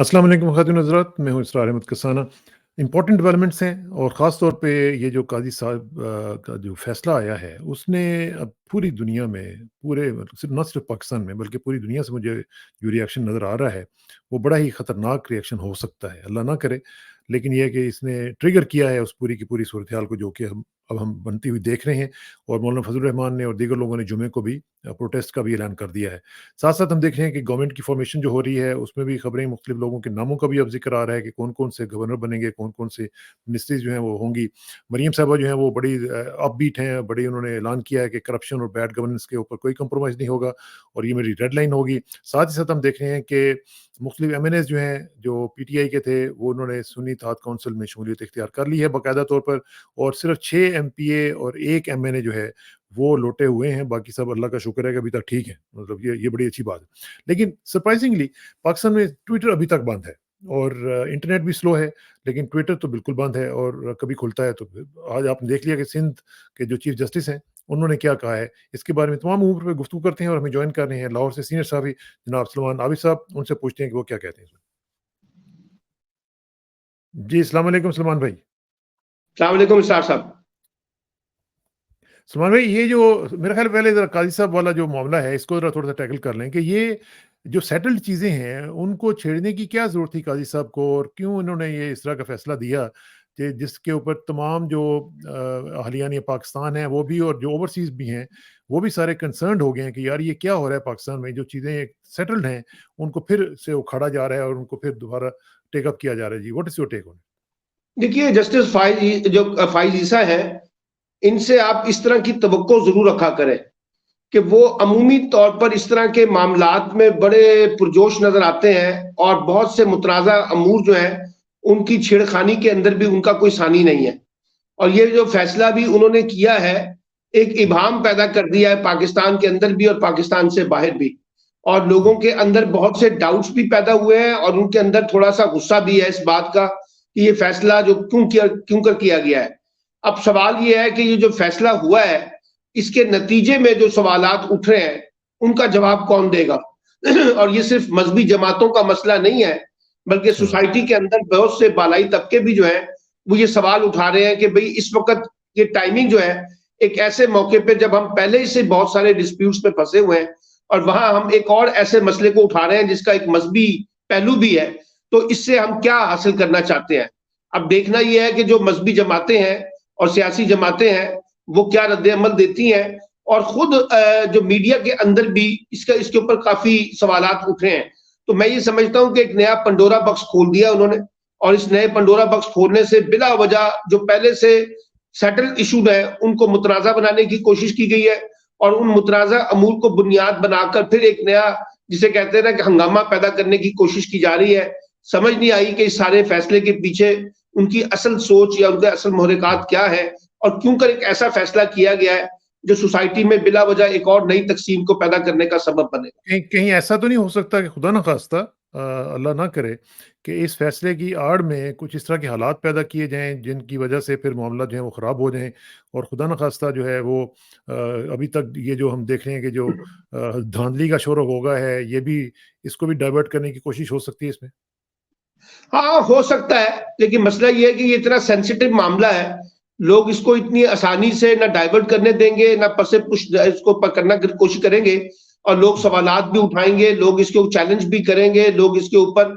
अस्सलाम वालेकुम ख़ातिन हज़रात, मैं हूँ इसरार अहमद कसाना। इम्पोर्टेंट डेवलपमेंट्स हैं और ख़ास तौर पे ये जो काज़ी साहब का जो फ़ैसला आया है, उसने अब पूरी दुनिया में, पूरे सिर्फ़ ना सिर्फ़ पाकिस्तान में बल्कि पूरी दुनिया से मुझे जो रिएक्शन नज़र आ रहा है, वो बड़ा ही ख़तरनाक रिएक्शन हो सकता है, अल्लाह ना करे। लेकिन ये है कि इसने ट्रिगर किया है उस पूरी की पूरी सूरत-ए-हाल को, जो कि हम बनती हुई देख रहे हैं। और मौलाना फज़लुर रहमान ने और दीगर लोगों ने जुमे को भी प्रोटेस्ट का भी ऐलान कर दिया है। साथ-साथ हम देख रहे हैं कि गवर्नमेंट की फ़ॉर्मेशन जो हो रही है, उसमें भी खबरें मुख्तलिफ लोगों के नामों का भी अब ज़िक्र आ रहा है कि कौन-कौन से गवर्नर बनेंगे, कौन-कौन से मिनिस्ट्रीज़ जो हैं वो होंगी। मरीम साहिबा जो हैं वो बड़ी अपबीट हैं, बड़ी उन्होंने ऐलान किया है कि करप्शन और बैड गवर्नेंस के ऊपर कोई कंप्रोमाइज़ नहीं होगा और ये मेरी रेड लाइन होगी। साथ ही साथ हम देख रहे हैं कि मुख्तलिफ एमएनएज़ जो हैं, जो पीटीआई के थे, वो उन्होंने सुन्नी इत्तेहाद काउंसिल में शमूलियत इख्तियार कर ली है बाकायदा तौर पर। और सिर्फ़ 6 एमपीए और 1 एमएनए जो है, वो लौटे हुए हैं, बाकी सब अल्लाह का शुक्र है कि अभी तक ठीक है। मतलब ये बड़ी अच्छी बात है। लेकिन सरप्राइज़िंगली पाकिस्तान में ट्विटर अभी तक बंद है और इंटरनेट भी स्लो है, लेकिन ट्विटर तो बिल्कुल बंद है और कभी खुलता है तो फिर आज आपने देख लिया कि सिंध के जो चीफ जस्टिस हैं, उन्होंने क्या कहा है। इसके बारे में तमाम उम्र पे गुफ्तगू करते हैं और हमें जॉइन कर रहे हैं लाहौर से सीनियर साहब जनाब सलमान आबिद साहब, उनसे पूछते हैं कि वो क्या कहते हैं इसमें। जी, अस्सलाम वालेकुम सलमान भाई। अस्सलाम वालेकुम इरशाद साहब। सलमान भाई, ये जो मेरा ख्याल पहले ज़रा काज़ी साहब वाला जो मामला है, इसको ज़रा थोड़ा-सा टैकल कर लें कि ये जो सेटल्ड चीज़ें हैं, उनको छेड़ने की क्या ज़रूरत थी काज़ी साहब को और क्यों इन्होंने ये इस तरह का फ़ैसला दिया कि जिसके ऊपर तमाम जो अहलियान पाकिस्तान है, वो भी और जो ओवरसीज़ भी हैं, वो भी सारे कंसर्न्ड हो गए हैं कि यार ये क्या हो रहा है पाकिस्तान में, जो चीज़ें सेटल्ड हैं, उनको फिर से उखाड़ा जा रहा है और उनको फिर दोबारा टेक अप किया जा रहा है। जी, what is your take on it? देखिए जस्टिस फ़ाइज़ ईसा है, इनसे आप इस तरह की तवक्को ज़रूर रखा करें कि वो अमूमी तौर पर इस तरह के मामलात में बड़े पुरजोश नज़र आते हैं और बहुत से मुतनाज़ा अमूर जो हैं, उनकी छेड़खानी के अंदर भी उनका कोई सानी नहीं है। और ये जो फ़ैसला भी उन्होंने किया है, एक हुँ, इबाहम पैदा कर दिया है पाकिस्तान के अंदर भी और पाकिस्तान से बाहर भी। और लोगों हुँ, के अंदर बहुत से डाउट्स भी पैदा हुए हैं और उनके अंदर थोड़ा-सा गुस्सा भी है इस बात का कि ये फ़ैसला जो क्यों कर किया गया है। अब सवाल ये है कि ये जो फ़ैसला हुआ है, इसके नतीजे में जो सवालात उठ रहे हैं, उनका जवाब कौन देगा? और ये सिर्फ़ मज़हबी जमातों का मसला नहीं है, बल्कि सही बात है। सोसाइटी के अंदर बहुत से बालाई तबके भी जो हैं, वो ये सवाल उठा रहे हैं कि भई इस वक़्त ये टाइमिंग जो है, एक ऐसे मौके पे जब हम पहले ही से बहुत सारे डिस्प्यूट्स में फँसे हुए हैं और वहाँ हम एक और ऐसे मसले को उठा रहे हैं जिसका एक मज़हबी पहलू भी है, तो इससे हम क्या हासिल करना चाहते हैं? अब देखना ये है कि जो मज़हबी जमातें हैं और सियासी जमातें हैं, वो क्या रद्द-ए-अमल देती हैं और खुद जो मीडिया के अंदर भी इसके ऊपर काफ़ी सवालात उठे हैं। तो मैं ये समझता हूँ कि एक नया पंडोरा बॉक्स खोल दिया उन्होंने और इस नए पंडोरा बॉक्स खोलने से बिला वजह जो पहले से सेटल्ड इशू है, उनको मुतनाज़ा बनाने की कोशिश की गई है और उन मुतनाज़ा अमूर को बुनियाद बनाकर फिर एक नया जिसे कहते हैं ना कि हंगामा पैदा करने की कोशिश की जा रही है। समझ नहीं आई कि इस सारे फैसले के पीछे उनकी असल सोच या उनके असल मुहर्रिकात क्या है और क्यों कर एक ऐसा फैसला किया गया है, जो सोसाइटी में बिला वजह एक और नई तक़सीम को पैदा करने का सबब बनेगा। कहीं कहीं ऐसा तो नहीं हो सकता कि खुदा ना खास्ता अल्लाह ना करे कि इस फैसले की आड़ में कुछ इस तरह के हालात पैदा किए जाएँ जिनकी वजह से फिर मामला जो है वो ख़राब हो जाएँ और खुदा ना खास्ता जो है वो अभी तक ये जो हम देख रहे हैं कि जो धांधली का शोर होगा है, ये भी इसको भी डाइवर्ट करने की कोशिश हो सकती है इसमें? हाँ, हो सकता है, लेकिन मसला ये है कि ये इतना सेंसिटिव मामला है, लोग इसको इतनी आसानी से ना डाइवर्ट करने देंगे, ना पसे-पुश इसको पकड़ना की कोशिश करेंगे और लोग हुँ, सवालात भी उठाएँगे, लोग इसको चैलेंज भी करेंगे, लोग इसके ऊपर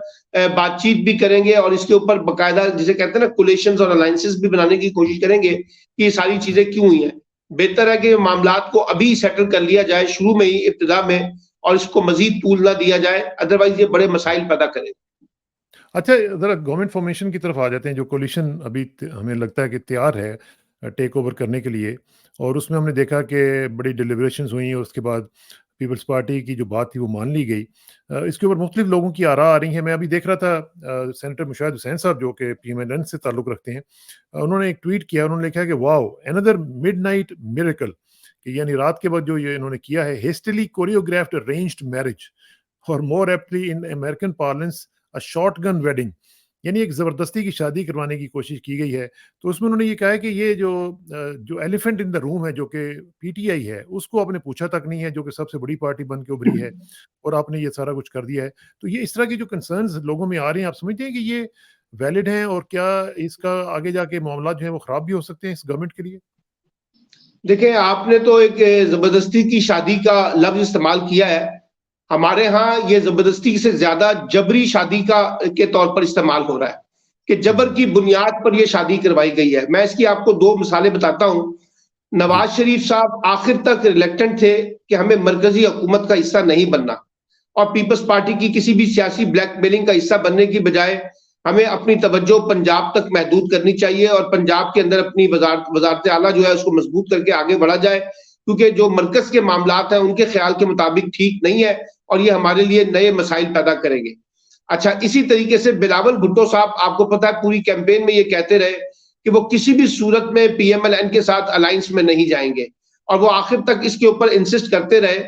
बातचीत भी करेंगे और इसके ऊपर बाकायदा जिसे कहते हैं ना कोलिशंस और अलायंसेस भी बनाने की कोशिश करेंगे कि ये सारी हुँ। चीज़ें क्यों हुई हैं। बेहतर है कि मामलात को अभी सेटल कर लिया जाए शुरू में ही, इब्तिदा में और इसको मज़ीद तूल ना दिया जाए, अदरवाइज़ ये बड़े मसाइल पैदा करेगा। अच्छा, ज़रा गवर्नमेंट फ़ॉर्मेशन की तरफ आ जाते हैं, जो कोalition अभी हमें लगता है कि तैयार है टेक ओवर करने के लिए। और उसमें हमने देखा कि बड़ी डिलिब्रेशंस हुई और उसके बाद पीपल्स पार्टी की जो बात थी वो मान ली गई। इसके ऊपर मुख्तलिफ लोगों की आरा आ रही हैं। मैं अभी देख रहा था सेनेटर मुशाहिद हुसैन साहब जो कि पीएमएनएन से ताल्लुक़ रखते हैं, उन्होंने एक ट्वीट किया, उन्होंने लिखा कि वाओ अनदर मिडनाइट मिरेकल, कि यानी रात के वक्त जो ये इन्होंने किया है, हेस्टिली कोरियोग्राफ्ड अरेंज्ड मैरिज और more aptly in American parlance a shotgun wedding. यानी एक ज़बरदस्ती की शादी करवाने की कोशिश की गई है। तो उसमें उन्होंने ये कहा है कि ये जो एलिफेंट इन द रूम है, जो कि पीटीआई है, उसको आपने पूछा तक नहीं है, जो कि सबसे बड़ी पार्टी बन के उभरी है, और आपने ये सारा कुछ कर दिया है। तो ये इस तरह की जो कंसर्न्स लोगों में आ रहे हैं, आप समझते हैं कि ये वैलिड हैं, और क्या इसका आगे जाके मामला जो है वो खराब भी हो सकते हैं इस गवर्नमेंट के लिए? देखिए, आपने तो एक जबरदस्ती की शादी का लफ्ज इस्तेमाल किया है। हमारे यहाँ ये जबरदस्ती से ज्यादा जबरी शादी का के तौर पर इस्तेमाल हो रहा है कि जबर की बुनियाद पर यह शादी करवाई गई है। मैं इसकी आपको दो मिसालें बताता हूं। नवाज शरीफ साहब आखिर तक रिलेक्टेंट थे कि हमें मरकजी हुकूमत का हिस्सा नहीं बनना, और पीपल्स पार्टी की किसी भी सियासी ब्लैकमेलिंग का हिस्सा बनने की बजाय हमें अपनी तवज्जो पंजाब तक महदूद करनी चाहिए, और पंजाब के अंदर अपनी वजारत आला जो है उसको मजबूत करके आगे बढ़ा जाए, क्योंकि जो मरकज के मामलात हैं उनके ख्याल के मुताबिक ठीक नहीं है, और ये हमारे लिए नए मसाइल पैदा करेंगे। अच्छा, इसी तरीके से बिलावल भुट्टो साहब, आपको पता है, पूरी कैंपेन में ये कहते रहे कि वो किसी भी सूरत में पीएमएलएन के साथ अलायंस में नहीं जाएंगे, और वो आखिर तक इसके ऊपर इंसिस्ट करते रहे।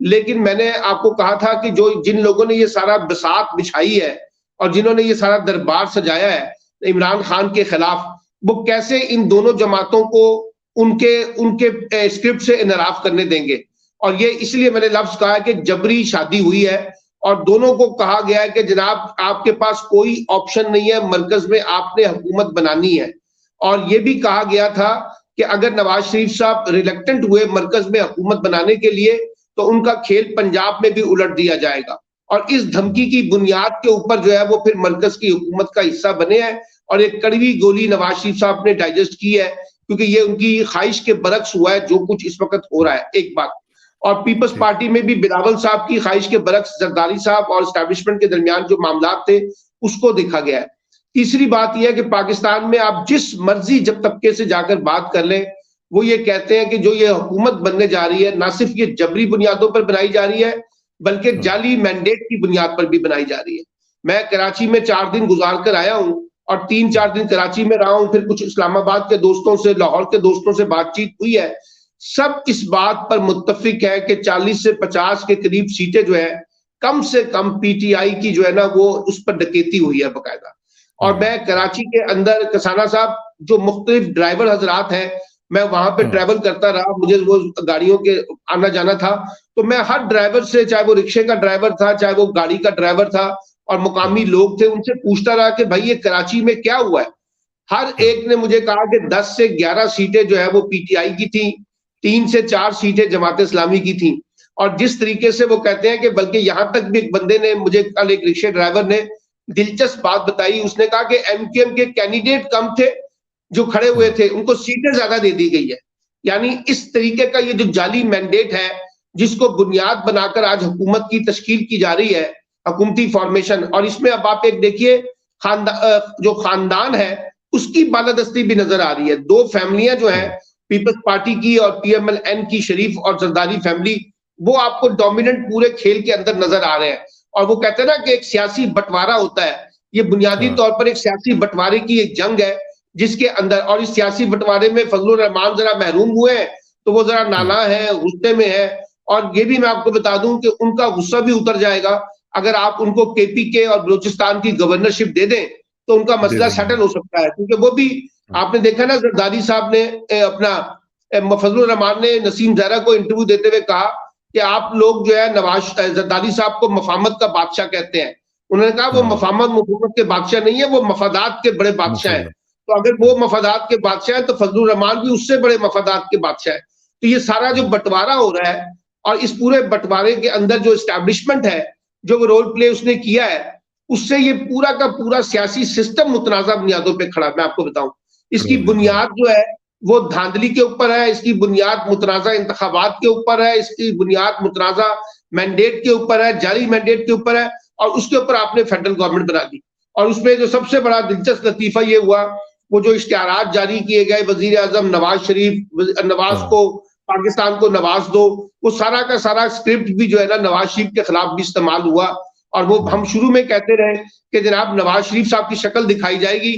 लेकिन मैंने आपको कहा था कि जो जिन लोगों ने ये सारा बसात बिछाई है और जिन्होंने ये सारा दरबार सजाया है इमरान खान के खिलाफ, वो कैसे इन दोनों जमातों को उनके उनके स्क्रिप्ट से इनराफ करने देंगे। और ये इसलिए मैंने लफ्ज कहा है कि जबरी शादी हुई है, और दोनों को कहा गया है कि जनाब आपके पास कोई ऑप्शन नहीं है, मरकज में आपने हुकूमत बनानी है। और ये भी कहा गया था कि अगर नवाज शरीफ साहब रिलेक्टेंट हुए मरकज में हुकूमत बनाने के लिए, तो उनका खेल पंजाब में भी उलट दिया जाएगा। और इस धमकी की बुनियाद के ऊपर जो है वो फिर मरकज की हुकूमत का हिस्सा बने हैं, और एक कड़वी गोली नवाज शरीफ साहब ने डाइजेस्ट की है, क्योंकि ये उनकी ख्वाहिश के बरक्स हुआ है जो कुछ इस वक्त हो रहा है, एक बात। और पीपल्स पार्टी में भी बिलावल साहब की ख्वाहिश के बरक्स जरदारी साहब और एस्टैब्लिशमेंट के दरमियान जो मामलात थे उसको देखा गया है। तीसरी बात यह है कि पाकिस्तान में आप जिस मर्जी जब तबके से जाकर बात कर लें, वो ये कहते हैं कि जो ये हुकूमत बनने जा रही है ना सिर्फ ये जबरी बुनियादों पर बनाई जा रही है, बल्कि जाली मैंडेट की बुनियाद पर भी बनाई जा रही है। मैं कराची में 4 दिन गुजार कर आया हूं, और 3-4 दिन कराची में रहा हूं, फिर कुछ इस्लामाबाद के दोस्तों से, लाहौर के दोस्तों से बातचीत हुई है। सब इस बात पर मुत्तफिक है कि 40 से 50 के करीब सीटें जो है कम से कम पीटीआई की जो है ना वो उस पर डकैती हुई है बाकायदा। और मैं कराची के अंदर, कसाना साहब, जो मुख्तलिफ ड्राइवर हजरात हैं, मैं वहां पे ट्रैवल करता रहा, मुझे वो गाड़ियों के आना जाना था, तो मैं हर ड्राइवर से, चाहे वो रिक्शे का ड्राइवर था, चाहे वो गाड़ी का ड्राइवर था, और मुकामी लोग थे, उनसे पूछता रहा कि भाई ये कराची में क्या हुआ है। हर एक ने मुझे कहा कि 10 से 11 सीटें जो है वो पीटीआई की थी, 3 से 4 सीटें जमात इस्लामी की थी। और जिस तरीके से वो कहते हैं कि बल्कि यहां तक भी एक बंदे ने मुझे, कल एक रिक्शे ड्राइवर ने दिलचस्प बात बताई, उसने कहा कि एमकेएम के कैंडिडेट कम थे जो खड़े हुए थे, उनको सीटें ज्यादा दे दी गई है। यानी इस तरीके का ये जो जाली मैंडेट है, जिसको बुनियाद बनाकर आज हुकूमत की तश्कील की जा रही है, हुकूमती फॉर्मेशन, और इसमें अब आप एक देखिए जो खानदान है उसकी बालादस्ती भी नजर आ रही है। 2 फैमिलियां जो है पीपल्स पार्टी की और पीएमएलएन की, शरीफ और जरदारी फैमिली, वो आपको डोमिनेंट पूरे खेल के अंदर नजर आ रहे हैं। और वो कहते हैं ना कि एक सियासी बंटवारा होता है, ये बुनियादी तौर पर एक सियासी बंटवारे की एक जंग है, जिसके अंदर, और इस सियासी बंटवारे में फजलुर रहमान जरा महरूम हुए हैं, तो वो जरा नाला है, गुस्से में है। और ये भी मैं आपको बता दूं कि उनका गुस्सा भी उतर जाएगा अगर आप उनको केपीके और बलूचिस्तान की गवर्नरशिप दे दें, तो उनका मसला सेटल हो सकता है। क्योंकि वो भी आपने देखा ना, जरदारी साहब ने अपना, फजलुर रहमान ने नसीम जहरा को इंटरव्यू देते हुए कहा कि आप लोग जो है जरदारी साहब को मफामत का बादशाह कहते हैं। उन्होंने कहा वो मफामत के बादशाह नहीं है, वो मफादात के बड़े बादशाह हैं। तो अगर वो मफादात के बादशाह है तो फजलुर रहमान भी उससे बड़े मफादात के बादशाह है। तो ये सारा जो बंटवारा हो रहा है, और इस पूरे बंटवारे के अंदर जो एस्टैब्लिशमेंट है, जो रोल प्ले उसने किया है, उससे ये पूरा का पूरा सियासी सिस्टम मुतनाज़ा बुनियादों पे खड़ा है। मैं आपको बताऊं, इसकी बुनियाद जो है वो धांधली के ऊपर है, इसकी बुनियाद मुतनाज़ा इंतखाबात के ऊपर है, इसकी बुनियाद मुतनाज़ा मैंडेट के ऊपर है, जाली मैंडेट के ऊपर है, और उसके ऊपर आपने फेडरल गवर्नमेंट बना दी। और उसमें जो सबसे बड़ा दिलचस्प लतीफा ये हुआ, वो जो इश्तिहारात जारी किए गए, वजीर आजम नवाज शरीफ, नवाज को, पाकिस्तान को नवाज दो, वो सारा का सारा स्क्रिप्ट भी जो है ना नवाज शरीफ के खिलाफ भी इस्तेमाल हुआ। और वो हम शुरू में कहते रहे कि जनाब नवाज शरीफ साहब की शक्ल दिखाई जाएगी,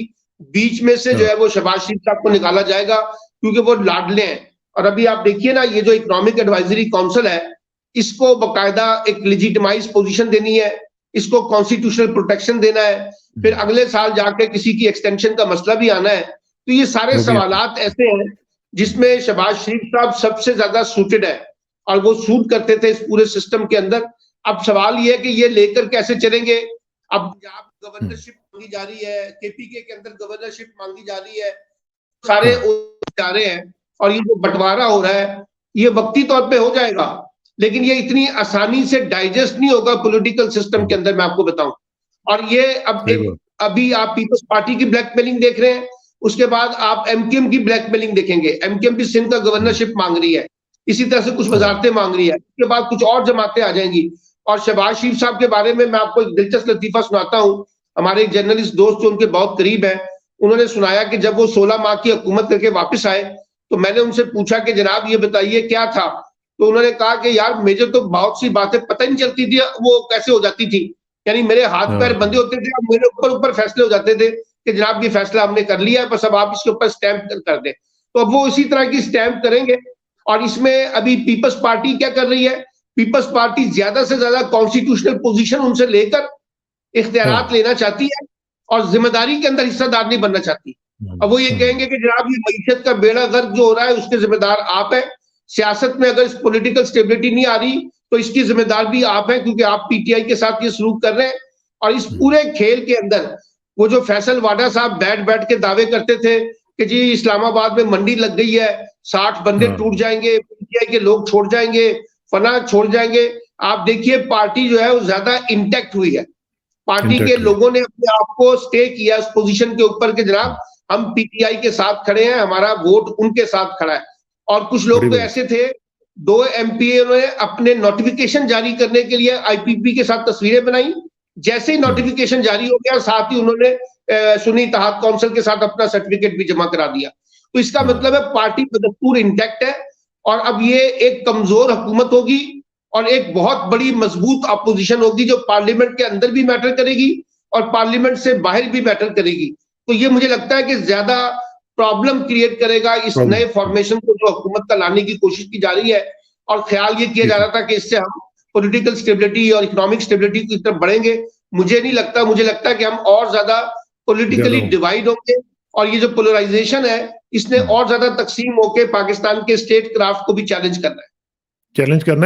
बीच में से जो है वो शहबाज शरीफ साहब को निकाला जाएगा, क्योंकि वो लाडले हैं। और अभी आप देखिए ना, ये जो इकोनॉमिक एडवाइजरी काउंसिल है, इसको बाकायदा एक लेजिटिमाइज पोजीशन देनी है, इसको कॉन्स्टिट्यूशनल प्रोटेक्शन देना है, फिर अगले साल जाके किसी की एक्सटेंशन का मसला भी आना है। तो ये सारे सवालात ऐसे हैं जिसमें शहबाज शरीफ साहब सबसे ज्यादा सूटेड है और वो सूट करते थे इस पूरे सिस्टम के अंदर। अब सवाल ये है कि ये लेकर कैसे चलेंगे। अब गवर्नरशिप मांगी जा रही है, केपीके के अंदर गवर्नरशिप मांगी जा रही है, सारे जा रहे हैं, और ये जो बंटवारा हो रहा है ये वक्ती तौर पे हो जाएगा, लेकिन ये इतनी आसानी से डाइजेस्ट नहीं होगा पॉलिटिकल सिस्टम के अंदर, मैं आपको बताऊं। और ये अभी आप पीपल्स पार्टी की ब्लैकमेलिंग देख रहे हैं, उसके बाद आप एमकेएम की ब्लैकमेलिंग देखेंगे। एमकेएम भी सिंध का गवर्नरशिप मांग रही है, इसी तरह से कुछ वजारतें मांग रही है, उसके बाद कुछ और जमातें आ जाएंगी। और शहबाज शरीफ साहब के बारे में मैं आपको एक दिलचस्प लतीफा सुनाता हूं। हमारे एक जर्नलिस्ट दोस्त जो उनके बहुत करीब है, उन्होंने सुनाया कि जब वो 16 माह की हुकूमत करके वापस आए तो मैंने उनसे पूछा कि जनाब ये बताइए क्या था, तो उन्होंने कहा कि यार मुझे तो बहुत सी बातें पता ही नहीं चलती थी वो कैसे हो जाती थी, यानी मेरे हाथ पैर बंधे होते थे, अब मेरे ऊपर फैसले हो जाते थे कि जनाब ये फैसला हमने कर लिया है, बस अब आप इसके ऊपर स्टैंप कर दें। तो अब वो इसी तरह की स्टैंप करेंगे। और इसमें अभी पीपल्स पार्टी क्या कर रही है, पीपल्स पार्टी ज्यादा से ज्यादा कॉन्स्टिट्यूशनल पोजीशन उनसे लेकर इख्तियारात लेना चाहती है और जिम्मेदारी के अंदर हिस्सेदार नहीं बनना चाहती। अब वो ये कहेंगे कि जनाब ये मईशत का बेड़ा गर्क जो हो रहा है उसके जिम्मेदार आप हैं, सियासत में अगर पॉलिटिकल स्टेबिलिटी नहीं आ रही तो इसकी जिम्मेदार भी आप हैं, क्योंकि आप पीटीआई के साथ ये सलूक कर रहे हैं। और इस पूरे खेल के अंदर वो जो फैसल वाडा साहब बैठ बैठ के दावे करते थे कि जी इस्लामाबाद में मंडी लग गई है, 60 बंदे टूट जाएंगे, पीटीआई के लोग छोड़ जाएंगे, फना छोड़ जाएंगे। आप देखिए पार्टी जो है वो ज्यादा इंटैक्ट हुई है, पार्टी के लोगों ने अपने आप को स्टे किया उस पोजीशन के ऊपर कि जनाब हम पीटीआई के साथ खड़े हैं, हमारा वोट उनके साथ खड़ा है। और कुछ लोग तो ऐसे थे, 2 एमपीए ने अपने नोटिफिकेशन जारी करने के लिए आईपीपी के साथ तस्वीरें बनाई, जैसे ही नोटिफिकेशन जारी हो गया साथ ही उन्होंने सुन्नी इत्तेहाद काउंसिल के साथ अपना सर्टिफिकेट भी जमा करा दिया। तो इसका मतलब है पार्टी बदस्तूर इंटैक्ट है और अब ये एक कमजोर हुकूमत होगी और एक बहुत बड़ी मजबूत अपोजिशन होगी जो पार्लियामेंट के अंदर भी मैटर करेगी और पार्लियामेंट से बाहर भी मैटर करेगी। तो ये मुझे लगता है कि ज्यादा प्रॉब्लम क्रिएट करेगा इस नए फॉर्मेशन को जो हुकूमत का लाने की कोशिश की जा रही है। और ख्याल ये किया जा रहा था कि इससे हम पॉलिटिकल स्टेबिलिटी और इकोनॉमिक स्टेबिलिटी की तरफ बढ़ेंगे। मुझे नहीं लगता, मुझे लगता है कि हम और ज्यादा पॉलिटिकली डिवाइड होंगे और ये जो पोलराइजेशन है इसने और ज्यादा तकसीम होकर पाकिस्तान के स्टेट क्राफ्ट को भी चैलेंज करना है।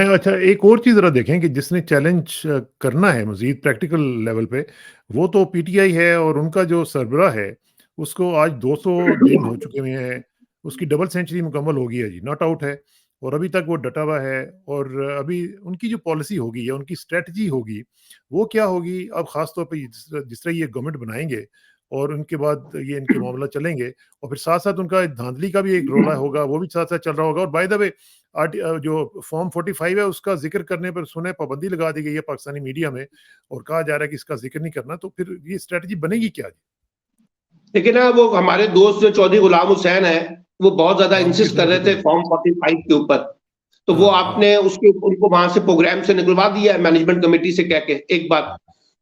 अच्छा, एक और चीज जरा देखें कि जिसने चैलेंज करना है मजीद प्रैक्टिकल लेवल पे वो तो पीटीआई है और उनका जो सरबराह है उसको आज 200 दिन हो चुके हुए हैं, उसकी डबल सेंचुरी मुकम्मल हो गई है जी, नॉट आउट है और अभी तक वो डटा हुआ है। और अभी उनकी जो पॉलिसी होगी या उनकी स्ट्रेटजी होगी वो क्या होगी, अब खास तौर पे जिस तरह ये गवर्नमेंट बनाएंगे और उनके बाद ये इनके मामला चलेंगे और फिर साथ साथ उनका धांधली का भी एक रोला होगा, वो भी साथ साथ चल रहा होगा। और बाय द वे जो फॉर्म 45 है उसका जिक्र करने पर सुने पाबंदी लगा दी गई है पाकिस्तानी मीडिया में और कहा जा रहा है कि इसका जिक्र नहीं करना, तो फिर ये स्ट्रेटजी बनेगी क्या? लेकिन ना वो हमारे दोस्त जो चौधरी गुलाम हुसैन है वो बहुत ज्यादा इंसिस्ट कर रहे थे फॉर्म 45 के ऊपर, तो वो आपने उनको वहां से प्रोग्राम से निकलवा दिया है मैनेजमेंट कमेटी से कह के, एक बात।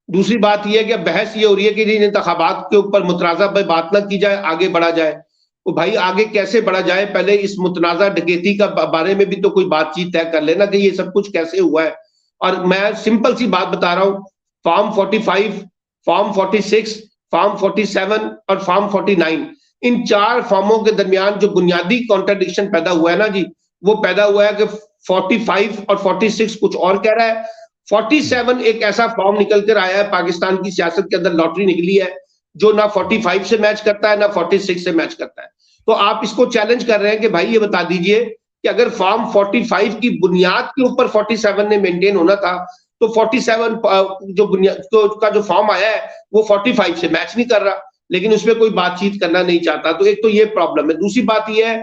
दूसरी बात यह है कि बहस ये हो रही है कि इन इंतखाबात के ऊपर मुतनाज़ा पे बात ना की जाए, आगे बढ़ा जाए। तो भाई आगे कैसे बढ़ा जाए, पहले इस मुतनाज़ा डकैती का बारे में भी तो कोई बातचीत तय कर लेना कि ये सब कुछ कैसे हुआ है। और मैं सिंपल सी बात बता रहा हूँ, फॉर्म 45, फॉर्म 46, फॉर्म 47 और फॉर्म 49, इन 4 फॉर्मों के दरमियान जो बुनियादी कॉन्ट्रडिक्शन पैदा हुआ है ना जी, वो पैदा हुआ है कि 45 और 46 कुछ और कह रहा है, 47 एक ऐसा फॉर्म निकल कर आया है, पाकिस्तान की सियासत के अंदर लॉटरी निकली है जो ना 45 से मैच करता है ना 46 से मैच करता है। तो आप इसको चैलेंज कर रहे हैं कि भाई ये बता दीजिए कि अगर फॉर्म 45 की बुनियाद के ऊपर 47 ने मेंटेन होना था तो 47 जो बुनियाद का जो फॉर्म आया है वो 45 से मैच नहीं कर रहा, लेकिन उसमें कोई बातचीत करना नहीं चाहता। तो एक तो ये प्रॉब्लम है। दूसरी बात ये है,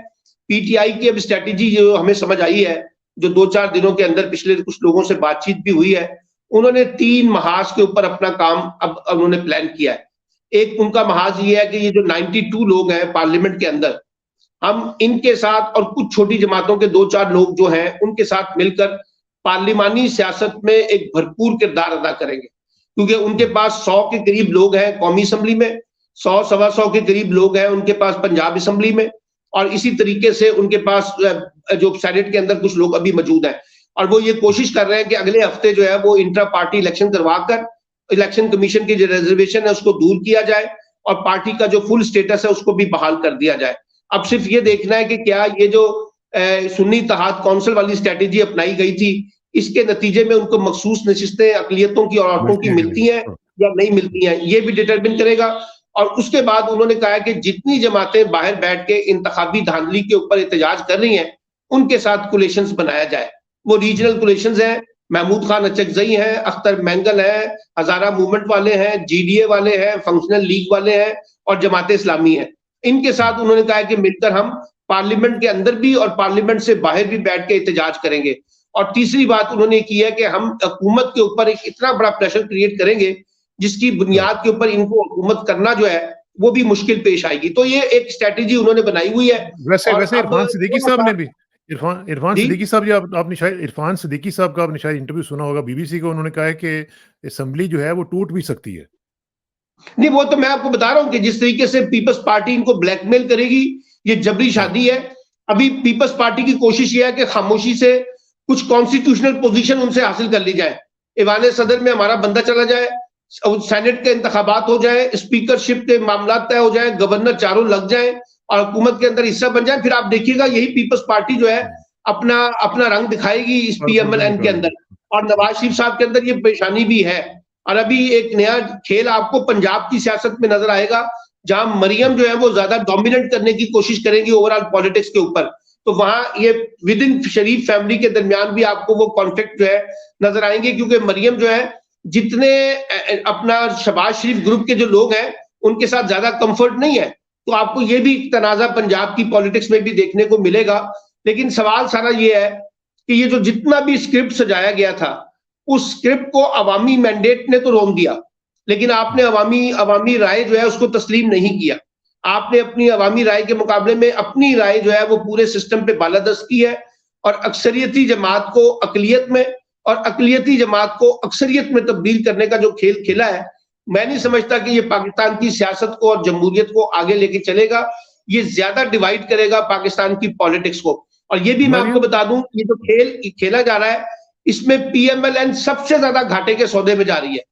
पीटीआई की अब स्ट्रेटेजी जो हमें समझ आई है, जो 2-4 दिनों के अंदर पिछले कुछ लोगों से बातचीत भी हुई है, उन्होंने 3 महाज के ऊपर अपना काम अब उन्होंने प्लान किया है। एक उनका महाज ये है कि ये जो 92 लोग हैं पार्लियामेंट के अंदर, हम इनके साथ और कुछ छोटी जमातों के 2-4 लोग जो हैं उनके साथ मिलकर पार्लिमानी सियासत में एक भरपूर किरदार अदा करेंगे, क्योंकि उनके पास 100 के करीब लोग हैं कौमी असम्बली में, 100-125 के करीब लोग हैं उनके पास पंजाब असम्बली में, और इसी तरीके से उनके पास जो सेनेट के अंदर कुछ लोग अभी मौजूद हैं। और वो ये कोशिश कर रहे हैं कि अगले हफ्ते जो है वो इंट्रा पार्टी इलेक्शन करवा कर इलेक्शन कमीशन की जो रिजर्वेशन है उसको दूर किया जाए और पार्टी का जो फुल स्टेटस है उसको भी बहाल कर दिया जाए। अब सिर्फ ये देखना है कि क्या ये जो सुन्नी इत्तेहाद कौंसिल वाली स्ट्रेटेजी अपनाई गई थी, इसके नतीजे में उनको मखसूस नशिस्तें अकलियतों की और औरतों की मिलती हैं या नहीं मिलती हैं, ये भी डिटरमिन करेगा। और उसके बाद उन्होंने कहा कि जितनी जमातें बाहर बैठ के इंतखाबी धांधली के ऊपर एहतजाज कर रही हैं, उनके साथ कोलिशंस बनाया जाए। वो रीजनल कोलिशंस हैं, महमूद खान अचकजई हैं, अख्तर मैंगल है, हजारा मूवमेंट वाले हैं, जीडीए वाले हैं, फंक्शनल लीग वाले हैं और जमात इस्लामी है। इनके साथ उन्होंने कहा कि मिलकर हम पार्लियामेंट के अंदर भी और पार्लियामेंट से बाहर भी बैठ के एहतजाज करेंगे। और तीसरी बात उन्होंने की है कि हम हुकूमत के ऊपर एक इतना बड़ा प्रेशर क्रिएट करेंगे जिसकी बुनियाद के ऊपर इनको हुकूमत करना जो है वो भी मुश्किल पेश आएगी। तो ये एक स्ट्रेटेजी उन्होंने बनाई हुई है। वैसे इरफान सिद्दीकी साहब ने भी इरफान जी सिद्दीकी साहब, जो आपने शायद इरफान सिद्दीकी साहब का आपने शायद इंटरव्यू सुना होगा बीबीसी का, उन्होंने कहा है कि असेंबली जो है वो टूट भी सकती है। नहीं, वो तो मैं आपको बता रहा हूं कि जिस तरीके से पीपल्स पार्टी इनको ब्लैकमेल करेगी, ये जबरी शादी है। अभी पीपल्स पार्टी की कोशिश ये है कि खामोशी से कुछ कॉन्स्टिट्यूशनल पोजीशन उनसे हासिल कर ली जाए, ईवान सदर में हमारा बंदा चला जाए, सेनेट के इंतखाबात हो जाए, स्पीकरशिप के मामला तय हो जाए, गवर्नर चारों लग जाए और हुकूमत के अंदर हिस्सा बन जाए। फिर आप देखिएगा यही पीपल्स पार्टी जो है अपना अपना रंग दिखाएगी इस पीएमएलएन के अंदर। और नवाज शरीफ साहब के अंदर ये परेशानी भी है। और अभी एक नया खेल आपको पंजाब की सियासत में नजर आएगा, जहां मरियम जो है वो ज्यादा डोमिनेट करने की कोशिश करेंगी ओवरऑल पॉलिटिक्स के ऊपर। तो वहां ये विद इन शरीफ फैमिली के दरमियान भी आपको वो कॉन्फ्लिक्ट जो है नजर आएंगे, क्योंकि मरियम जो है जितने अपना शहबाज शरीफ ग्रुप के जो लोग हैं उनके साथ ज्यादा कंफर्ट नहीं है। तो आपको ये भी तनाजा पंजाब की पॉलिटिक्स में भी देखने को मिलेगा। लेकिन सवाल सारा ये है कि ये जो जितना भी स्क्रिप्ट सजाया गया था, उस स्क्रिप्ट को अवामी मैंडेट ने तो रोक दिया, लेकिन आपने अवामी राय जो है उसको तस्लीम नहीं किया। आपने अपनी अवामी राय के मुकाबले में अपनी राय जो है वो पूरे सिस्टम पे बालादस्त की है और अक्सरियती जमात को अकलियत में और अकलियती जमात को अक्सरियत में तब्दील करने का जो खेल खेला है, मैं नहीं समझता कि ये पाकिस्तान की सियासत को और जमहूरियत को आगे लेके चलेगा। ये ज्यादा डिवाइड करेगा पाकिस्तान की पॉलिटिक्स को। और ये भी मैं आपको बता दूं, ये जो खेल खेला जा रहा है इसमें पीएमएलएन सबसे ज्यादा घाटे के सौदे में जा रही है।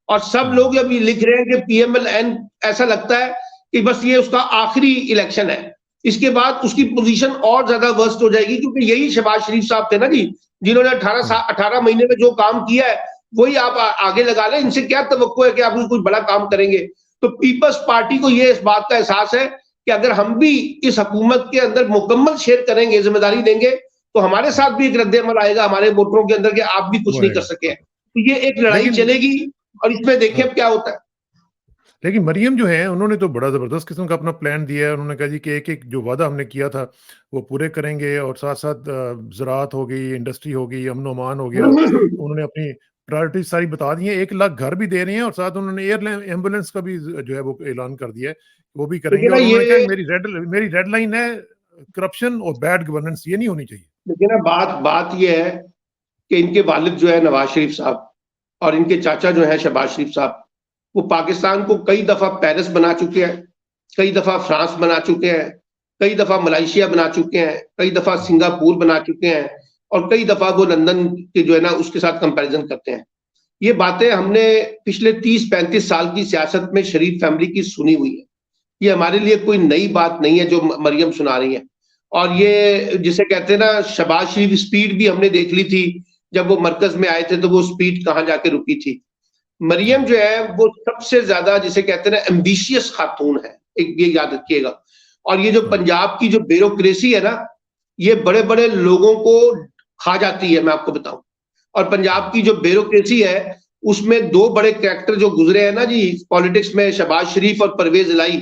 और सब लोग अभी लिख रहे हैं कि पीएमएलएन ऐसा लगता है कि बस ये उसका आखिरी इलेक्शन है, इसके बाद उसकी पोजीशन और ज्यादा वर्स्ट हो जाएगी, क्योंकि यही शहबाज शरीफ साहब थे ना जी, जिन्होंने 18 महीने में जो काम किया है वही आप आगे लगा लें। इनसे क्या तवक्को है कि आप कुछ बड़ा काम करेंगे। तो पीपल्स पार्टी को ये इस बात का एहसास है कि अगर हम भी इस हुकूमत के अंदर मुकम्मल शेयर करेंगे, जिम्मेदारी देंगे, तो हमारे साथ भी एक रद्द-ए-अमल आएगा हमारे वोटरों के अंदर कि आप भी कुछ नहीं कर सके। तो ये एक लड़ाई चलेगी और इसमें देखिए अब क्या होता है। लेकिन मरियम जो है उन्होंने तो बड़ा ज़बरदस्त किस्म का अपना प्लान दिया है। उन्होंने कहा जी कि एक-एक जो वादा हमने किया था वो पूरे करेंगे और साथ-साथ ज़राअत हो गई, इंडस्ट्री हो गई, अमन-ओ-अमान हो गया। उन्होंने अपनी प्रायोरिटीज़ सारी बता दी हैं। 1 लाख घर भी दे रहे हैं और साथ उन्होंने एम्बुलेंस का भी जो है वो ऐलान कर दिया है, वो भी करेंगे। और उन्होंने कहा मेरी रेड लाइन है करप्शन और बैड गवर्नेंस, ये नहीं होनी चाहिए। लेकिन ना बात ये है कि इनके वालिद जो है नवाज शरीफ साहब और इनके चाचा जो है शहबाज शरीफ साहब, वो पाकिस्तान को कई दफा पेरिस बना चुके हैं, कई दफा फ्रांस बना चुके हैं, कई दफा मलेशिया बना चुके हैं, कई दफा सिंगापुर बना चुके हैं और कई दफा वो लंदन के जो है ना उसके साथ कंपैरिजन करते हैं। ये बातें हमने पिछले 30-35 साल की सियासत में शरीफ फैमिली की सुनी हुई है। ये हमारे लिए कोई नई बात नहीं है जो मरियम सुना रही है। और ये जिसे कहते हैं ना शहबाज शरीफ स्पीड भी हमने देख ली थी, जब वो मरकज में आए थे तो वो स्पीड कहाँ जाके रुकी थी। मरियम जो है वो सबसे ज्यादा जिसे कहते हैं ना एम्बिशियस खातून है, एक ये याद रखिएगा। और ये जो पंजाब की जो ब्यूरोक्रेसी है ना, ये बड़े बड़े लोगों को खा जाती है, मैं आपको बताऊं। और पंजाब की जो ब्यूरोक्रेसी है उसमें 2 बड़े कैरेक्टर जो गुजरे हैं ना जी पॉलिटिक्स में, शहबाज शरीफ और परवेज इलाही।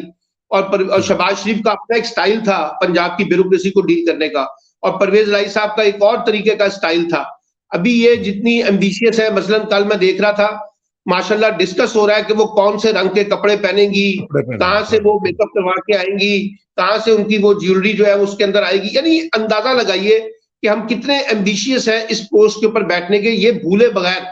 और शहबाज शरीफ का अपना एक स्टाइल था पंजाब की ब्यूरोक्रेसी को डील करने का, और परवेज इलाही साहब का एक और तरीके का स्टाइल था। अभी ये जितनी एम्बिशियस है, मसलन कल मैं देख रहा था माशाल्लाह डिस्कस हो रहा है कि वो कौन से रंग के कपड़े पहनेंगी, कहां से वो मेकअप करवा के आएंगी, कहां से उनकी वो ज्वेलरी जो है उसके अंदर आएगी। यानी अंदाजा लगाइए कि हम कितने एम्बिशियस हैं इस पोस्ट के ऊपर बैठने के, ये भूले बगैर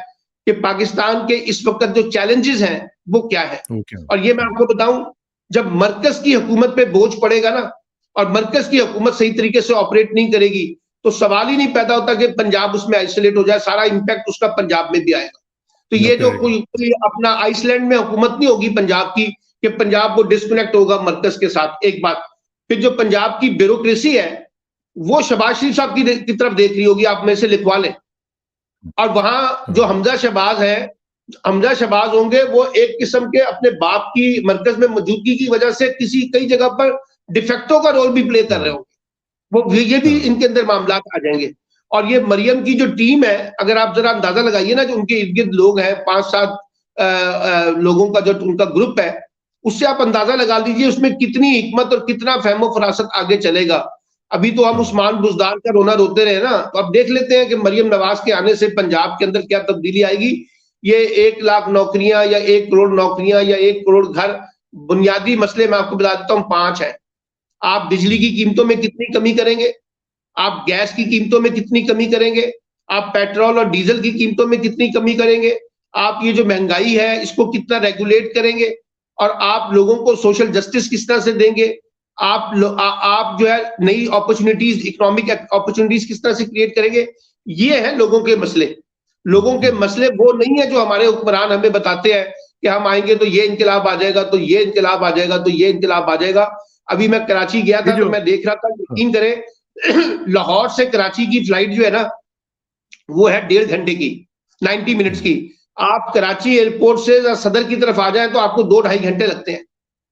कि पाकिस्तान के इस वक्त जो चैलेंजेस हैं वो क्या है। और ये मैं आपको बताऊं, जब मरकज की हुकूमत पे बोझ पड़ेगा ना और मरकज की हुकूमत सही तरीके से ऑपरेट नहीं करेगी, तो सवाल ही नहीं पैदा होता कि पंजाब उसमें आइसोलेट हो जाए, सारा इंपैक्ट उसका पंजाब में भी आएगा। तो ये जो कोई अपना आइसलैंड में हुकूमत नहीं होगी पंजाब की कि पंजाब को डिस्कनेक्ट होगा मरकज के साथ, एक बात। फिर जो पंजाब की ब्यूरोक्रेसी है वो शहबाज शरीफ साहब की तरफ देख रही होगी, आप में से लिखवा लें। और वहां जो हमजा शहबाज है, हमजा शहबाज होंगे वो एक किस्म के अपने बाप की मरकज में मौजूदगी की वजह से कई जगह पर डिफेक्टो का रोल भी प्ले कर रहे होंगे, वो ये भी इनके अंदर मामला आ जाएंगे। और ये मरियम की जो टीम है, अगर आप जरा अंदाजा लगाइए ना, जो उनके इर्द गिर्द लोग हैं, 5-7 लोगों का जो उनका ग्रुप है, उससे आप अंदाजा लगा लीजिए उसमें कितनी हिकमत और कितना फहमो फरासत आगे चलेगा। अभी तो हम उस्मान बुजदार का रोना रोते रहे ना, तो अब देख लेते हैं कि मरियम नवाज के आने से पंजाब के अंदर क्या तब्दीली आएगी। ये 1 लाख नौकरियां या 1 करोड़ नौकरियां या 1 करोड़ घर, बुनियादी मसले मैं आपको बता देता हूं 5 है। आप बिजली की कीमतों में कितनी कमी करेंगे, आप गैस की कीमतों में कितनी कमी करेंगे, आप पेट्रोल और डीजल की कीमतों में कितनी कमी करेंगे, आप ये जो महंगाई है इसको कितना रेगुलेट करेंगे, और आप लोगों को सोशल जस्टिस किस तरह से देंगे, आप जो है नई अपॉर्चुनिटीज, इकोनॉमिक अपॉर्चुनिटीज किस तरह से क्रिएट करेंगे। ये है लोगों के मसले। लोगों के मसले वो नहीं है जो हमारे हुक्मरान हमें बताते हैं कि हम आएंगे तो ये इनकलाब आ जाएगा, तो ये इनकलाब आ जाएगा, तो ये इनकलाब आ जाएगा। अभी मैं कराची गया था तो मैं देख रहा था, यकीन करें लाहौर से कराची की फ्लाइट जो है ना वो है 1.5 घंटे की, 90 मिनट्स की। आप कराची एयरपोर्ट से सदर की तरफ आ जाए तो आपको 2-2.5 घंटे लगते हैं।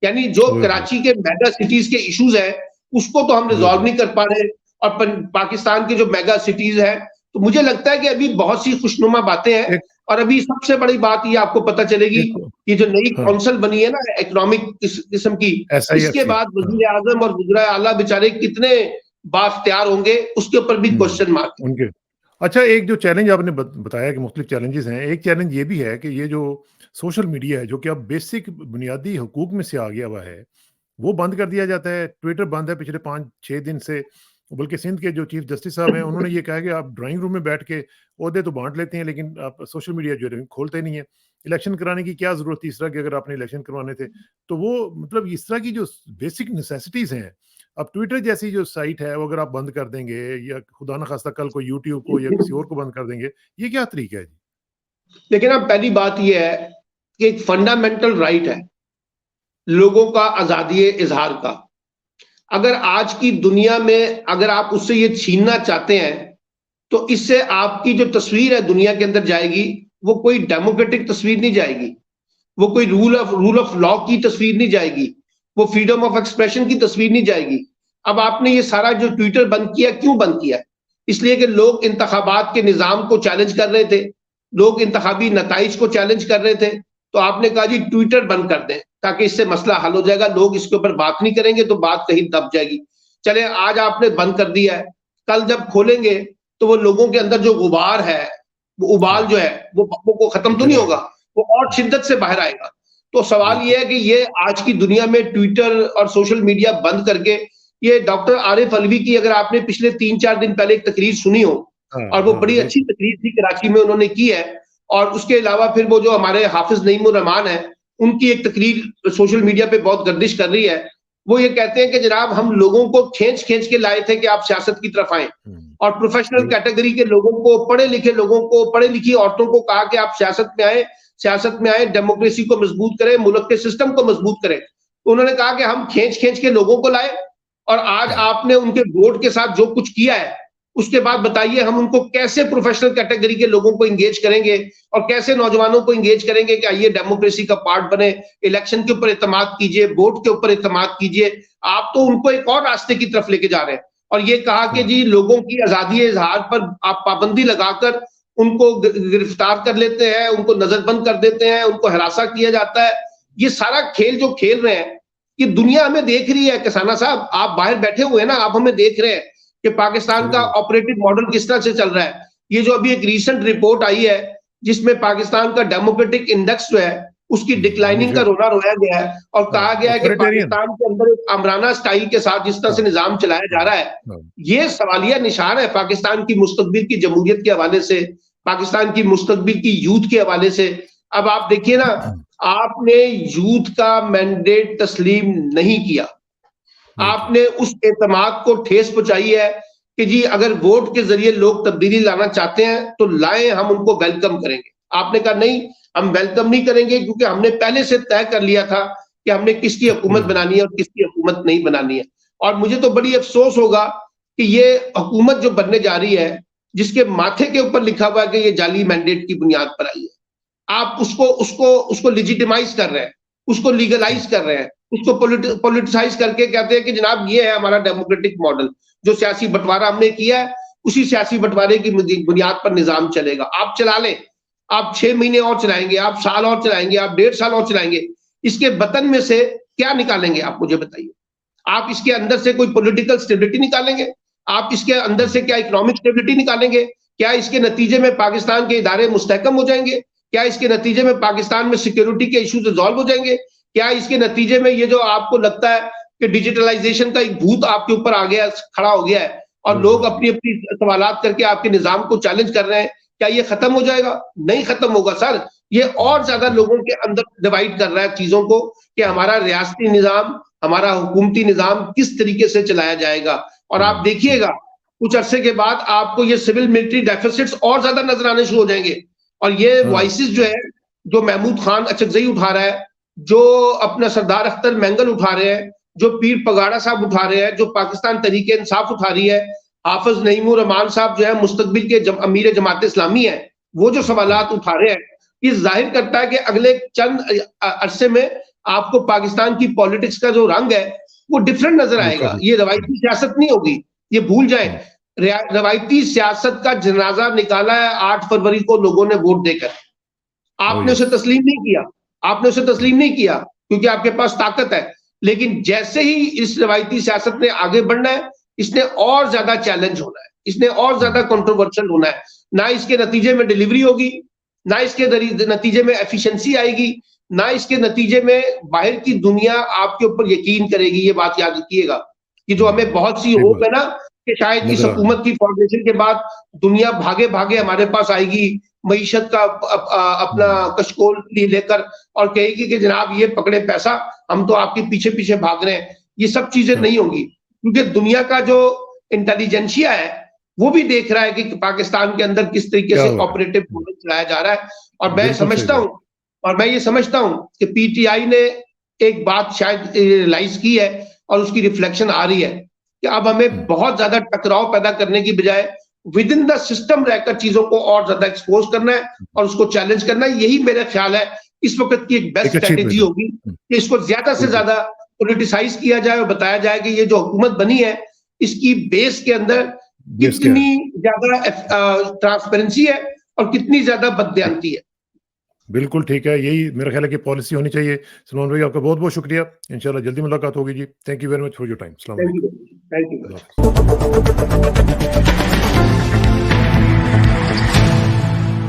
यानी जो कराची के मेगा सिटीज के इश्यूज है उसको तो हम रिजॉल्व नहीं कर पा रहे, और पाकिस्तान के जो मेगा सिटीज है, तो मुझे लगता है कि अभी बहुत सी खुशनुमा बातें हैं। और अभी सबसे बड़ी बात ये आपको पता चलेगी कि जो नई काउंसिल बनी है ना इकोनॉमिक किस्म की, इसके बाद वजीर आजम और वज़ीर आला बेचारे कितने बाख्तियार होंगे, उसके ऊपर भी क्वेश्चन मार्क उनके। अच्छा, एक जो चैलेंज आपने बताया कि मुख्तलिफ चैलेंजेस हैं, एक चैलेंज ये भी है कि ये जो सोशल मीडिया है जो कि अब बेसिक बुनियादी हुकूक में से आ गया हुआ है, वो बंद कर दिया जाता है। ट्विटर बंद है पिछले 5-6 दिन से, बल्कि सिंध के जो चीफ जस्टिस साहब हैं उन्होंने ये कहा कि आप ड्राइंग रूम में बैठ के ओहदे तो बांट लेते हैं लेकिन आप सोशल मीडिया जो है खोलते नहीं है। इलेक्शन कराने की क्या जरूरत थी इस तरह की, अगर आपने इलेक्शन करवाने थे तो वो मतलब इस तरह की जो बेसिक नेसेसिटीज हैं, अब ट्विटर जैसी जो साइट है वो अगर आप बंद कर देंगे या खुदा न खास्ता कल को यूट्यूब को या किसी और को बंद कर देंगे, ये क्या तरीका है जी? लेकिन अब पहली बात ये है कि एक फंडामेंटल राइट है लोगों का आजादी इजहार का। अगर आज की दुनिया में अगर आप उससे ये छीनना चाहते हैं तो इससे आपकी जो तस्वीर है दुनिया के अंदर जाएगी वो कोई डेमोक्रेटिक तस्वीर नहीं जाएगी, वो कोई रूल ऑफ लॉ की तस्वीर नहीं जाएगी, वो फ्रीडम ऑफ एक्सप्रेशन की तस्वीर नहीं जाएगी। अब आपने ये सारा जो ट्विटर बंद किया, क्यों बंद किया? इसलिए कि लोग इंतखाबात के निजाम को चैलेंज कर रहे थे, लोग इंतखाबी नताइज को चैलेंज कर रहे थे, तो आपने कहा जी ट्विटर बंद कर दें ताकि इससे मसला हल हो जाएगा, लोग इसके ऊपर बात नहीं करेंगे तो बात कहीं दब जाएगी। चले आज आपने बंद कर दिया है, कल जब खोलेंगे तो वो लोगों के अंदर जो गुबार है, वो उबाल जो है वो खत्म तो नहीं होगा, वो और शिद्दत से बाहर आएगा। तो सवाल ये है कि ये आज की दुनिया में ट्विटर और सोशल मीडिया बंद करके, ये डॉक्टर आरिफ अलवी की अगर आपने पिछले 3-4 दिन पहले एक तकरीर सुनी हो, और वो बड़ी अच्छी तकरीर थी, कराची में उन्होंने की है। और उसके अलावा फिर वो जो हमारे हाफिज नईमुर रहमान है, उनकी एक तकरीर सोशल मीडिया पे बहुत गर्दिश कर रही है। वो ये कहते हैं कि जनाब हम लोगों को खींच के लाए थे कि आप सियासत की तरफ आए, और प्रोफेशनल कैटेगरी के लोगों को, पढ़े लिखे लोगों को, पढ़ी लिखी औरतों को कहा कि आप सियासत में आए, डेमोक्रेसी को मजबूत करें, मुल्क के सिस्टम को मजबूत करें। तो उन्होंने कहा कि हम खींच के लोगों को लाए, और आज आपने उनके वोट के साथ जो कुछ किया है उसके बाद बताइए हम उनको कैसे प्रोफेशनल कैटेगरी के लोगों को इंगेज करेंगे, और कैसे नौजवानों को इंगेज करेंगे कि आइए डेमोक्रेसी का पार्ट बने, इलेक्शन के ऊपर इत्तेमाद कीजिए, वोट के ऊपर इत्तेमाद कीजिए। आप तो उनको एक और रास्ते की तरफ लेके जा रहे हैं, और ये कहा कि जी लोगों की आजादी इजहार पर आप पाबंदी लगाकर उनको गिरफ्तार कर लेते हैं, उनको नजरबंद कर देते हैं, उनको हरासा किया जाता है। ये सारा खेल जो खेल रहे हैं, ये दुनिया हमें देख रही है। किसाना साहब आप बाहर बैठे हुए हैं ना, आप हमें देख रहे हैं कि पाकिस्तान का ऑपरेटिव मॉडल किस तरह से चल रहा है। ये जो अभी एक रीसेंट रिपोर्ट आई है जिसमें पाकिस्तान का डेमोक्रेटिक इंडेक्स जो है उसकी डिक्लाइनिंग का रोना रोया गया है, और कहा गया है कि पाकिस्तान के अंदर एक आमराना स्टाइल के साथ जिस तरह से निजाम चलाया जा रहा है, ये सवालिया निशान है पाकिस्तान की मुस्तकबिल की जमहूरियत के हवाले से, पाकिस्तान की मुस्तकबिल की यूथ के हवाले से। अब आप देखिए ना, आपने यूथ का मैंडेट तस्लीम नहीं किया, आपने उस एतमाद को ठेस पहुंचाई है कि जी अगर वोट के जरिए लोग तब्दीली लाना चाहते हैं तो लाएं, हम उनको वेलकम करेंगे। आपने कहा नहीं, हम वेलकम नहीं करेंगे, क्योंकि हमने पहले से तय कर लिया था कि हमने किसकी हुकूमत बनानी है और किसकी हुकूमत नहीं बनानी है। और मुझे तो बड़ी अफसोस होगा कि ये हुकूमत जो बनने जा रही है, जिसके माथे के ऊपर लिखा हुआ है कि ये जाली मैंडेट की बुनियाद पर आई है, आप उसको लेजिटिमाइज कर रहे हैं, उसको लीगलाइज कर रहे हैं, उसको पॉलिटिसाइज करके कहते हैं कि जनाब ये है हमारा डेमोक्रेटिक मॉडल, जो सियासी बंटवारा हमने किया है उसी सियासी बंटवारे की बुनियाद पर निजाम चलेगा। आप चला लें, आप 6 महीने और चलाएंगे, आप साल और चलाएंगे, आप 1.5 साल और चलाएंगे, इसके बतन में से क्या निकालेंगे आप मुझे बताइए। आप इसके अंदर से कोई पॉलिटिकल स्टेबिलिटी निकालेंगे? आप इसके अंदर से क्या इकोनॉमिक स्टेबिलिटी निकालेंगे? क्या इसके नतीजे में पाकिस्तान के इदारे मुस्तहकम हो जाएंगे? क्या इसके नतीजे में पाकिस्तान में सिक्योरिटी के इश्यूज रिजॉल्व हो जाएंगे? क्या इसके नतीजे में ये जो आपको लगता है कि डिजिटलाइजेशन का एक भूत आपके ऊपर आ गया, खड़ा हो गया है और लोग अपनी अपनी सवालात करके आपके निजाम को चैलेंज कर रहे हैं, क्या ये खत्म हो जाएगा? नहीं खत्म होगा सर। ये और ज्यादा लोगों के अंदर डिवाइड कर रहा है चीजों को कि हमारा रियासती निजाम, हमारा हुकूमती निजाम किस तरीके से चलाया जाएगा। और आप देखिएगा कुछ अरसे के बाद आपको ये सिविल मिलिट्री डेफिसिट्स और ज्यादा नजर आने शुरू हो जाएंगे। और ये वॉइसेस जो है, जो महमूद खान अचकजई उठा रहा है, जो अपना सरदार अख्तर मेंगल उठा रहे हैं, जो पीर पगाड़ा साहब उठा रहे हैं, जो पाकिस्तान तरीके इंसाफ उठा रही है, हाफिज नईमुर रहमान साहब जो है मुस्तकबिल के अमीर जमात इस्लामी है, वो जो सवालात उठा रहे हैं, ये जाहिर करता है कि अगले चंद अरसे में आपको पाकिस्तान की पॉलिटिक्स का जो रंग है वो डिफरेंट नजर आएगा। ये रवायती सियासत नहीं होगी, ये भूल जाएं। रवायती सियासत का जनाजा निकाला है 8 फरवरी को लोगों ने वोट देकर। आपने उसे तस्लीम नहीं किया, आपने उसे तस्लीम नहीं किया क्योंकि आपके पास ताकत है। लेकिन जैसे ही इस रवायती सियासत ने आगे बढ़ना है, इसने और ज्यादा चैलेंज होना है, इसने और ज्यादा कंट्रोवर्शियल होना है। ना इसके नतीजे में डिलीवरी होगी, ना इसके नतीजे में एफिशिएंसी आएगी, ना इसके नतीजे में बाहर की दुनिया आपके ऊपर यकीन करेगी। ये बात याद रखिएगा कि जो हमें बहुत सी होप है ना कि शायद इस हुकूमत की फॉर्मेशन के बाद दुनिया भागे भागे हमारे पास आएगी, मईशत का अपना कशकोल लेकर, और कहेगी कि जनाब ये पकड़े पैसा, हम तो आपके पीछे पीछे भाग रहे हैं। ये सब चीजें नहीं होंगी, क्योंकि दुनिया का जो इंटेलिजेंसिया है वो भी देख रहा है कि पाकिस्तान के अंदर किस तरीके से ऑपरेटिव मॉडल चलाया जा रहा है। और मैं समझता हूं, और मैं ये समझता हूं कि पीटीआई ने एक बात शायद रियलाइज की है और उसकी रिफ्लेक्शन आ रही है कि अब हमें बहुत ज्यादा टकराव पैदा करने की बजाय विद इन द सिस्टम रहकर चीजों को और ज्यादा एक्सपोज करना है और उसको चैलेंज करना है। यही मेरा ख्याल है इस वक्त की एक बेस्ट स्ट्रेटेजी होगी कि इसको ज्यादा से ज्यादा पॉलिटिसाइज किया जाए और बताया जाए कि ये जो हुकूमत बनी है इसकी बेस के अंदर कितनी ज्यादा ट्रांसपेरेंसी है और कितनी ज्यादा बददियानती है। बिल्कुल ठीक है, यही मेरा ख्याल है कि पॉलिसी होनी चाहिए। सलमान भाई आपका बहुत बहुत शुक्रिया, इंशाल्लाह जल्दी मुलाकात होगी जी। Thank you very much for your time. Thank you.